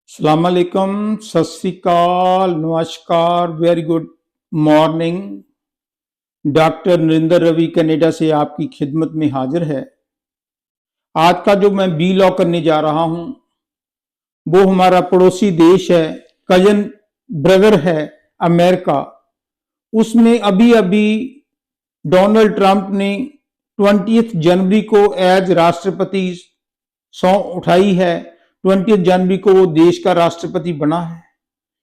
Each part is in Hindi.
अस्सलाम वालेकुम, सत श्री अकाल, नमस्कार, very good morning. Doctor Narendra Ravi Canada से आपकी खिदमत में हाजिर है। आज का जो मैं बी लॉ करने जा रहा हूं वो हमारा पड़ोसी देश है, कजन ब्रदर है अमेरिका। उसमें अभी अभी डोनाल्ड ट्रंप ने 20 जनवरी को एज राष्ट्रपति सौंप उठाई है। 20 जनवरी को वो देश का राष्ट्रपति बना है।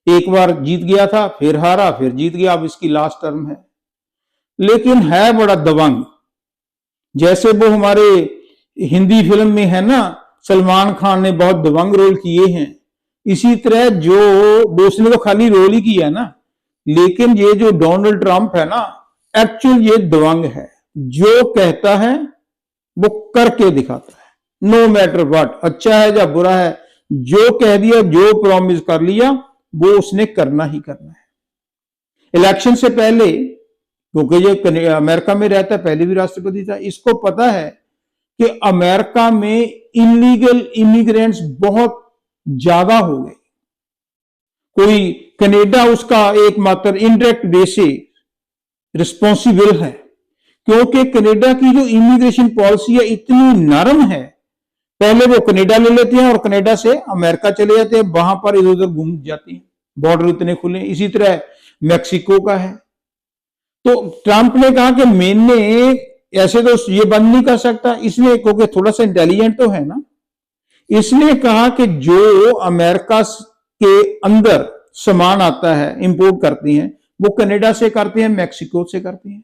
एक बार जीत गया था, फिर हारा, फिर जीत गया, अब इसकी लास्ट टर्म है। लेकिन है बड़ा दबंग। जैसे वो हमारे हिंदी फिल्म में है ना, सलमान खान ने बहुत दबंग रोल किए हैं, इसी तरह जो उसने तो खाली रोल ही किया ना, लेकिन ये जो डोनाल्ड ट्रंप है ना, एक्चुअल ये दबंग है। जो कहता है वो करके दिखाता है, नो मैटर व्हाट, अच्छा है या बुरा है, जो कह दिया, जो प्रॉमिस कर लिया, वो उसने करना ही करना है। इलेक्शन से पहले, क्योंकि ये अमेरिका में रहता है, पहले भी राष्ट्रपति था, इसको पता है कि अमेरिका में इलीगल इमिग्रेंट्स बहुत ज्यादा हो गए। कोई कनाडा उसका एकमात्र इनडायरेक्ट वे से रिस्पॉन्सिबल है, क्योंकि कनाडा की जो इमिग्रेशन पॉलिसी है इतनी नरम है। पहले वो कनाडा ले लेते हैं और कनाडा से अमेरिका चले जाते हैं, वहां पर इधर उधर घूम जाती हैं, बॉर्डर इतने खुले। इसी तरह मैक्सिको का है। तो ट्रंप ने कहा कि मैंने ऐसे तो ये बंद नहीं कर सकता, इसलिए, क्योंकि थोड़ा सा इंटेलिजेंट तो है ना, इसने कहा कि जो अमेरिका के अंदर सामान आता है, इंपोर्ट करती हैं, वो कनाडा से करते हैं, मैक्सिको से करते हैं।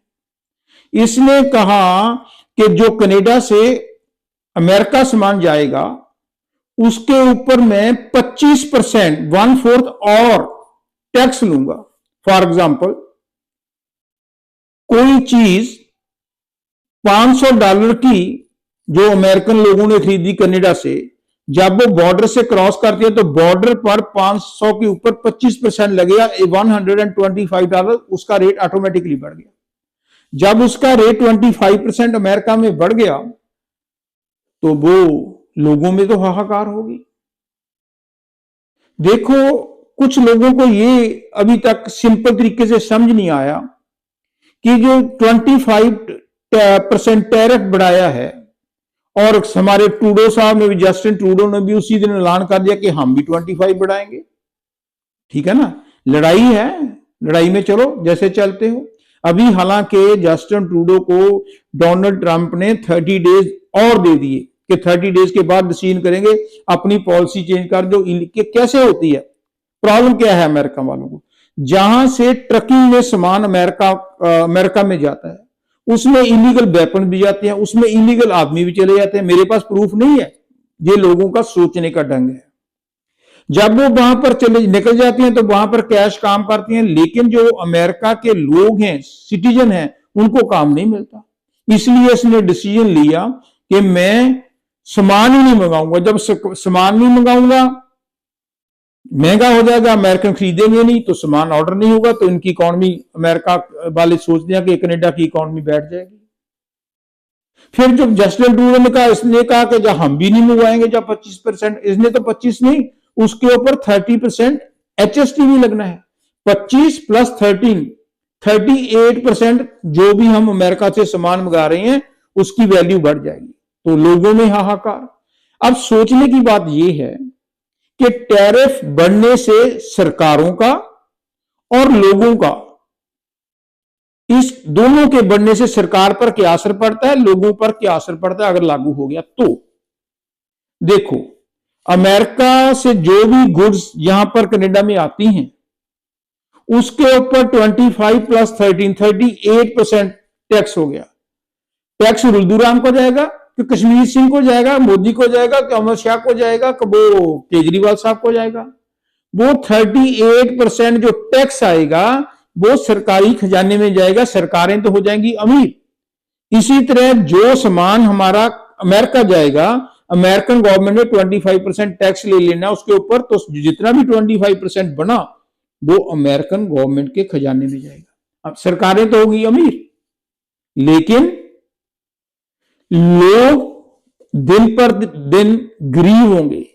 इसने कहा कि जो कनाडा से अमेरिका सामान जाएगा उसके ऊपर मैं 25%, 1/4 और टैक्स लूंगा। फॉर एग्जाम्पल, कोई चीज $500 की जो अमेरिकन लोगों ने खरीदी कनाडा से, जब वो बॉर्डर से क्रॉस करती है तो बॉर्डर पर 500 के ऊपर 25% लगेगा, $125, उसका रेट ऑटोमेटिकली बढ़ गया। जब उसका रेट 25% अमेरिका में बढ़ गया तो वो लोगों में तो हाहाकार होगी। देखो, कुछ लोगों को ये अभी तक सिंपल तरीके से समझ नहीं आया कि जो 25% टैरिफ बढ़ाया है, और हमारे ट्रूडो साहब ने भी, जस्टिन ट्रूडो ने भी उसी दिन ऐलान कर दिया कि हम भी 25 बढ़ाएंगे। ठीक है ना, लड़ाई है, लड़ाई में चलो जैसे चलते हो। अभी हालांकि जस्टिन ट्रूडो को डोनाल्ड ट्रंप ने 30 डेज और दे दिए कि 30 डेज के बाद डिसीजन करेंगे, अपनी पॉलिसी चेंज कर दो। कैसे होती है, प्रॉब्लम क्या है अमेरिका वालों को, जहां से ट्रकिंग में सामान अमेरिका में जाता है, उसमें इलीगल वेपन भी जाते हैं, उसमें इलीगल आदमी भी चले जाते हैं। मेरे पास प्रूफ नहीं है, ये लोगों का सोचने का ढंग है। जब वो वहां पर चले निकल जाती हैं तो वहां पर कैश काम करती हैं, लेकिन जो अमेरिका के लोग हैं, सिटीजन हैं, उनको काम नहीं मिलता। इसलिए इसने डिसीजन लिया कि मैं सामान ही नहीं मंगाऊंगा। जब सामान नहीं मंगाऊंगा, महंगा हो जाएगा, अमेरिकन खरीदेंगे नहीं, तो सामान ऑर्डर नहीं होगा, तो इनकी इकोनॉमी, अमेरिका वाले सोचते हैं कि कनाडा की इकोनॉमी बैठ जाएगी। फिर जब जस्टिन ट्रूडो ने कहा, इसने कहा कि जब हम भी नहीं मंगवाएंगे, जब 25%, इसने तो 25 नहीं, उसके ऊपर 30% HST भी लगना है। 25 + 13, 38% जो भी हम अमेरिका से सामान मंगा रहे हैं उसकी वैल्यू बढ़ जाएगी। तो लोगों में हाहाकार। अब सोचने की बात यह है कि टैरिफ बढ़ने से सरकारों का और लोगों का, इस दोनों के बढ़ने से सरकार पर क्या असर पड़ता है, लोगों पर क्या असर पड़ता है अगर लागू हो गया तो। देखो, अमेरिका से जो भी गुड्स यहां पर कनाडा में आती हैं उसके ऊपर 25 + 13, 38% टैक्स हो गया। टैक्स रुल्दूराम को जाएगा कि कश्मीर सिंह को जाएगा, मोदी को जाएगा कि अमित शाह को जाएगा कि वो केजरीवाल साहब को जाएगा। वो 38% जो टैक्स आएगा वो सरकारी खजाने में जाएगा, सरकारें तो हो जाएंगी अमीर। इसी तरह जो सामान हमारा अमेरिका जाएगा, अमेरिकन गवर्नमेंट ने 25% टैक्स ले लेना उसके ऊपर, तो जितना भी 25% बना वो अमेरिकन गवर्नमेंट के खजाने में जाएगा। अब सरकारें तो होगी अमीर, लेकिन लोग दिन पर दिन गरीब होंगे,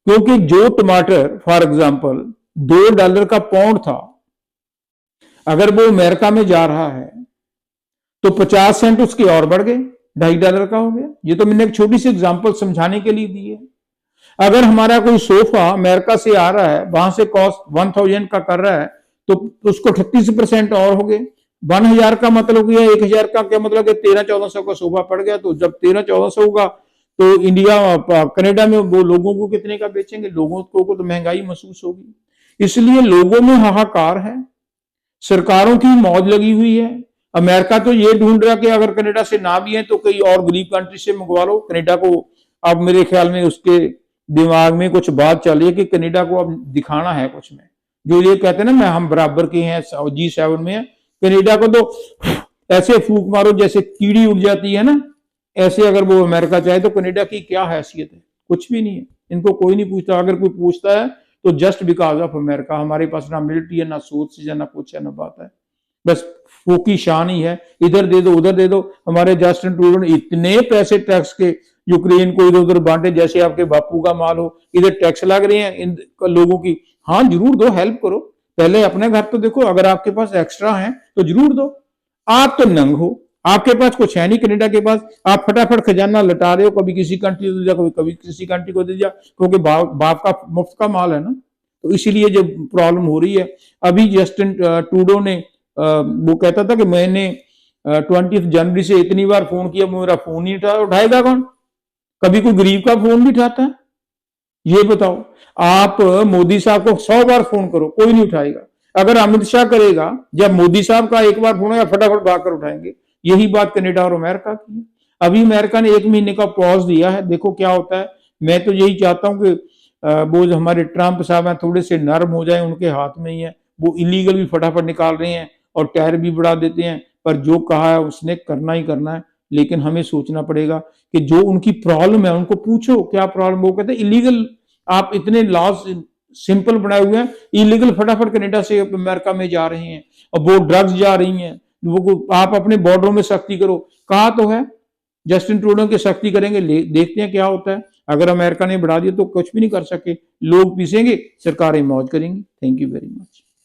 क्योंकि जो टमाटर फॉर एग्जांपल $2 का पाउंड था, अगर वो अमेरिका में जा रहा है तो 50 सेंट उसके और बढ़ गए, $2.5 का हो गया। ये तो मैंने एक छोटी सी एग्जांपल समझाने के लिए दी है। अगर हमारा कोई सोफा अमेरिका से आ रहा है, वहां से कॉस्ट 1000 का कर रहा है, तो उसको 38% और हो गए। 1000 का मतलब गया, 1000 का क्या मतलब है, 1300-1400 का सोफा पड़ गया। तो जब 1300-1400 होगा तो इंडिया कनाडा में वो लोगों को कितने का बेचेंगे? लोगों को तो महंगाई महसूस होगी। इसलिए लोगों में हाहाकार है, सरकारों की मौज लगी हुई है। अमेरिका तो ये ढूंढ रहा कि अगर कनाडा से ना भी है तो कई और गरीब कंट्री से मंगवा लो। कनाडा को अब मेरे ख्याल में उसके दिमाग में कुछ बात चल रही है कि कनाडा को अब दिखाना है कुछ में, जो ये कहते हैं ना मैं हम बराबर के हैं, G7 में है। कनाडा को तो ऐसे फूक मारो जैसे कीड़ी उड़ जाती है ना, ऐसे अगर वो अमेरिका चाहे तो कनाडा की क्या हैसियत है? कुछ भी नहीं है। इनको कोई नहीं पूछता। अगर कोई पूछता है तो जस्ट बिकॉज ऑफ अमेरिका। हमारे पास ना मिलिट्री है, ना सोर्स है, ना कुछ है, ना बात है। बस फूकी शान ही है, इधर दे दो उधर दे दो। हमारे जस्टिन ट्रूडो ने इतने पैसे टैक्स के यूक्रेन को इधर उधर बांटे जैसे आपके बापू का माल हो। इधर टैक्स लग रहे हैं इन लोगों की। हाँ जरूर दो, हेल्प करो, पहले अपने घर तो देखो। अगर आपके पास एक्स्ट्रा है तो जरूर दो। आप तो नंग हो, आपके पास कुछ है नहीं कनाडा के पास, आप फटाफट खजाना लटा रहे हो, कभी किसी कंट्री को दे दिया, कभी किसी कंट्री को दे दिया, क्योंकि बाप का मुफ्त का माल है ना। तो इसीलिए जो प्रॉब्लम हो रही है। अभी जस्टिन ट्रूडो ने वो कहता था कि मैंने 20 जनवरी से इतनी बार फोन किया, मेरा फोन नहीं उठाएगा कौन? कभी कोई गरीब का फोन भी उठाता है? ये बताओ। आप मोदी साहब को 100 बार फोन करो, कोई नहीं उठाएगा। अगर अमित शाह करेगा, जब मोदी साहब का एक बार फोन आया फटाफट भागकर उठाएंगे। यही बात कनाडा और अमेरिका की है। अभी अमेरिका ने 1 महीने का पॉज दिया है, देखो क्या होता है। मैं तो यही चाहता हूं कि वो जो हमारे ट्रंप साहब हैं थोड़े से नर्म हो जाए, उनके हाथ में ही है। वो इलीगल भी फटाफट निकाल रहे हैं और टैरिफ भी बढ़ा देते हैं, पर जो कहा है उसने करना ही करना है। लेकिन हमें सोचना पड़ेगा कि जो उनकी प्रॉब्लम है उनको पूछो क्या प्रॉब्लम। वो कहते हैं इलीगल, आप इतने लॉज सिंपल बनाए हुए हैं, इलीगल फटाफट कनाडा से अमेरिका में जा रहे हैं और वो ड्रग्स जा रही हैं। वो आप अपने बॉर्डरों में सख्ती करो, कहा तो है जस्टिन ट्रूडो की सख्ती करेंगे, देखते हैं क्या होता है। अगर अमेरिका ने बढ़ा दिया तो कुछ भी नहीं कर सके, लोग पीसेंगे, सरकारें मौज करेंगी। Thank you very much.